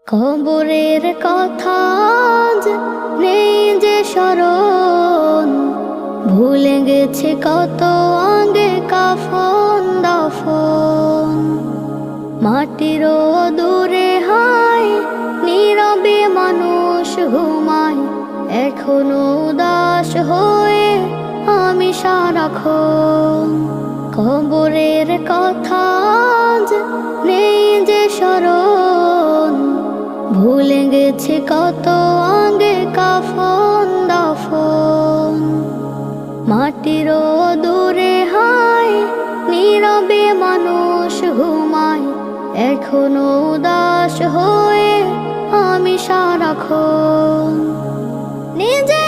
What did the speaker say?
কবরের কথা আজ নেই যে স্মরণ, ভুলে গেছে কত আগে কাফন দাফন। মাটির দূরে হায় নীরবে মানুষ ঘুমায়, এখনো উদাস হয়ে আমি সারাক্ষণ। কবরের কথা আজ নেই যে স্মরণ, ভুলে গেছে কত আগে কাফন দাফন। মাটির দূরে হায় নীরবে মানুষ ঘুমায়, এখনো উদাস হয়ে আমি সারাক্ষণ। নিজে